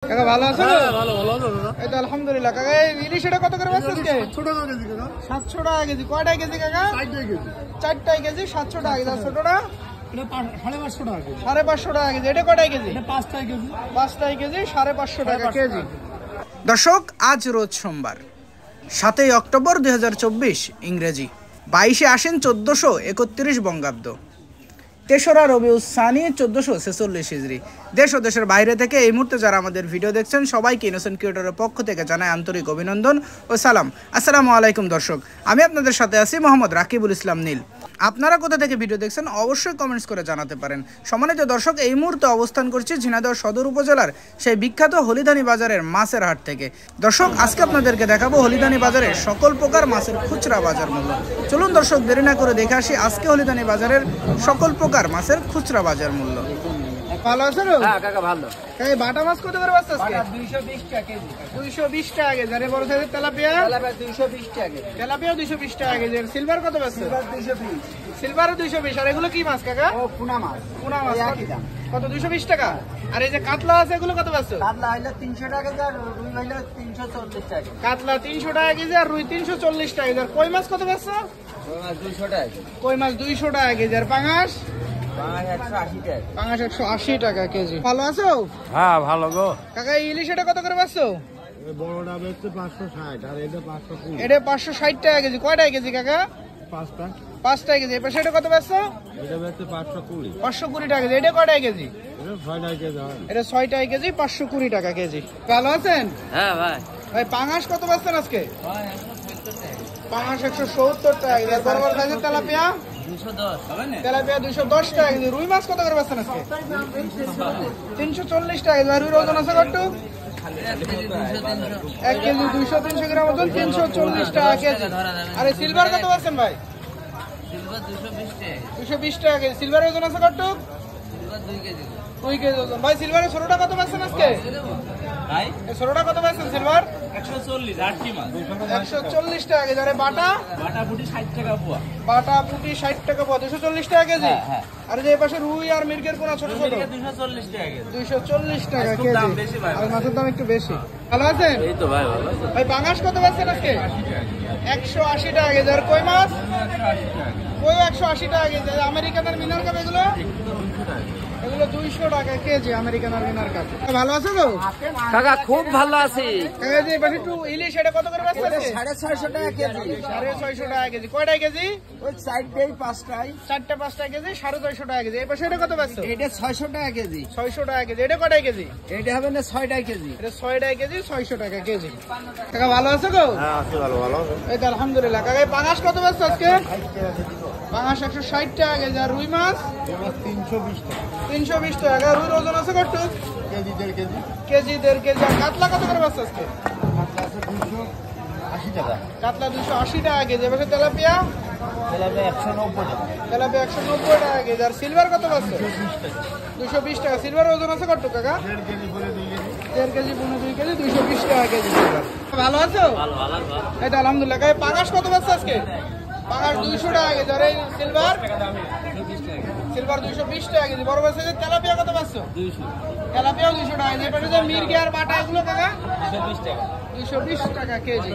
কাকা ভালো আছো? হ্যাঁ ভালো ভালো আছো দাদা? এই তো আলহামদুলিল্লাহ। কাকা এই ইলিশ এটা কত করে বেচছেন আজকে? 700 টাকা কেজি কাকা। 700 টাকা কেজি। কয়টা কেজি কাকা? 4 কেজি। 4টা কেজি 700 টাকা কেজি। আর ছোটটা এটা 550 টাকা কেজি। 550 টাকা কেজি। এটা কয়টা কেজি? এটা 5টা কেজি। 5টা কেজি 550 টাকা কেজি। দর্শক, আজ রোজ সোমবার 7ই অক্টোবর 2024 ইংরেজি, 22শে আশ্বিন 1431 বঙ্গাব্দ, 3রা রবিউল সানি 1446 হিজরি। দেশ ও দেশের বাইরে থেকে এই মুহূর্তে যারা আমাদের ভিডিও দেখছেন সবাইকে ইনোসেন্ট ক্রিয়েটরের পক্ষ থেকে জানাই আন্তরিক অভিনন্দন ও সালাম। আসসালামু আলাইকুম দর্শক, আমি আপনাদের সাথে আছি মোহাম্মদ রাকিবুল ইসলাম নীল। আপনারা কোথা থেকে ভিডিও দেখছেন অবশ্যই কমেন্টস করে জানাতে পারেন। সম্মানিত দর্শক, এই মুহূর্তে অবস্থান করছি ঝিনাইদহ সদর উপজেলার সেই বিখ্যাত হলিদানি বাজারের মাছের হাট থেকে। দর্শক, আজকে আপনাদেরকে দেখাবো হলিদানি বাজারের সকল প্রকার মাছের খুচরা বাজার মূল্য। চলুন দর্শক, দেরি না করে দেখে আসি আজকে হলিদানি বাজারের সকল প্রকার মাছের খুচরা বাজার মূল্য। ভালো আছো? হ্যাঁ কাকা ভালো। এই বাটা মাছ কত করে বাচ্চা আজকে? 220 টাকা কেজি। 220 টাকা কেজি। আর এই বড় সাইজের তেলাপিয়া? তেলাপিয়া 220 টাকা কেজি। তেলাপিয়া 220 টাকা কেজি। আর সিলভার কত বাচ্চা? সিলভার 220। সিলভারও 220। আর এগুলো কি মাছ কাকা? ও পুনা মাছ। পুনা মাছ এই একই দাম। কত? 220 টাকা। আর এই যে কাতলা আছে এগুলো কত বাচ্চা? কাতলা হইলো 300 টাকা কেজি আর রুই হইলো 340 টাকা কেজি। কাতলা 300 টাকা কেজি আর রুই 340 টাকা কেজি। আর কই মাছ কত বাচ্চা? রুই মাছ 200 টাকা কেজি। কই মাছ 200 টাকা কেজি। আর পাঙাশ? পাঙাশ 180 টাকা। পাঙাশ 180 টাকা কেজি। ভালো আছো? হ্যাঁ ভালো গো। কাকা এই ইলিশ এটা কত করে বাচ্চা? বড়টা বেচতে 560 আর এটা 520। এটা 560 টাকা কেজি। কয়টা কেজি কাকা? 5টা। 5টা কেজি। এই পাশে এটা কত বাচ্চা? এটা বেচতে 520। 520 টাকা কেজি। এটা কয়টা কেজি? এটা 6 কেজি হয়। এটা 6টা কেজি 520 টাকা কেজি। ভালো আছেন? হ্যাঁ ভাই। ভাই পাঙাশ কত বাচ্চেন আজকে? পাঙাশ 170 টাকা কেজি। আর বড় বড় সাইজের তেলাপিয়া? 210 হবে না? তেলাপিয়া 210 টাকা কেজি। রুই মাছ কত করে বাচ্চেন আজকে? 340 টাকা কেজি। আর রুইর ওজন আছে কত? 1 কেজি 200-300 গ্রাম ওজন, 340 টাকা কেজি। আর এই সিলভার কত বাচ্চেন ভাই? সিলভার 220 টাকা। 220 টাকা কেজি। সিলভারের ওজন আছে কত? Silver 2 KG. 2 কেজি ওজন। ভাই সিলভারের ছোটটা কত বাচ্চেন আজকে? ভাই এই ছোটটা কত বাচ্চেন সিলভার? 140 আটটি মাছ। 140 টাকা কেজি। আর এই বাটা? বাটা ফুটি 60 টাকা পোয়া। বাটা পুটি 60 টাকা পাওয়া, 240 টাকা কেজি। হ্যাঁ। আর যে পাশে রুই আর মির্গের পোনা ছোট ছোট? 240 টাকা কেজি। 240 টাকা খুব কেজি। দাম বেশি ভাই। আর মাছের দাম একটু বেশি। ভালো আছেন? এই তো ভাই ভালো। ভাই পাঙাশ কত পাচ্ছেন আজকে? 180 টাকা কেজি। আর কই মাছ? কই 180 টাকা কেজি। আমেরিকান আর মিনার কাপ এগুলো? এগুলো 200 টাকা কেজি আমেরিকান আর মিনার কাপ। ভালো আছো তো? কাকা খুব ভালো আছি। কাকা যে পাশে একটু ইলিশ এটা কত করে পাচ্ছেন? 650 টাকা কেজি। 650 টাকা কেজি। কয়টা কেজি? ওই সাইডেই 5টাই। 4টা 5টা কেজি 650 টাকা কেজি। এই পাশে এটা কত পাচ্ছ? এটা 600 টাকা কেজি। 600 টাকা কেজি। এটা কয়টা কেজি? এটা হবে না 6 টাকা কেজি। এটা 6 টাকা কেজি 600 টাকা কেজি। কাকা ভালো আছো গো? হ্যাঁ আছি ভালো ভালো। এই তো আলহামদুলিল্লাহ। কাকা এই পাঙাশ কত বেচছো আজকে? পাঙাশ 160 টাকা কেজি। আর রুই মাছ? 320 টাকা। 320 টাকা। রুইর ওজন আছে কত? Kg 1.5 kg. Kg 1.5 kg. আর কাতলা কত করে বেচছো আজকে? মাত্রা আছে 280 টাকা। কাতলা 280 টাকা কেজি। এবার তেলাপিয়া? তেলাপিয়া 190 টাকা। তেলাপিয়া 190 টাকা কেজি। আর সিলভার কত বেচছো? 220 টাকা। সিলভারের ওজন আছে কত কাকা? 1.5 কেজি করে 2 কেজি। 1.5 কেজি 2 কেজি 220 টাকা কেজি সিলভার। ভালো আছো? ভালো ভালো। এই তো আলহামদুলিল্লাহ। কাকা পাঙাশ কত বেচছো আজকে? পাঙাশ 200 টাকা কেজি। আর এই সিলভার? সিলভার 220 টাকা কেজি। বড় বড় সাইজের তেলাপিয়া কত পাচ্ছো? 200। তেলাপিয়াও 200 টাকা কেজি। এপাশে যে মির্গি আর বাটা এগুলো কাকা? 220 টাকা। 220 টাকা কেজি।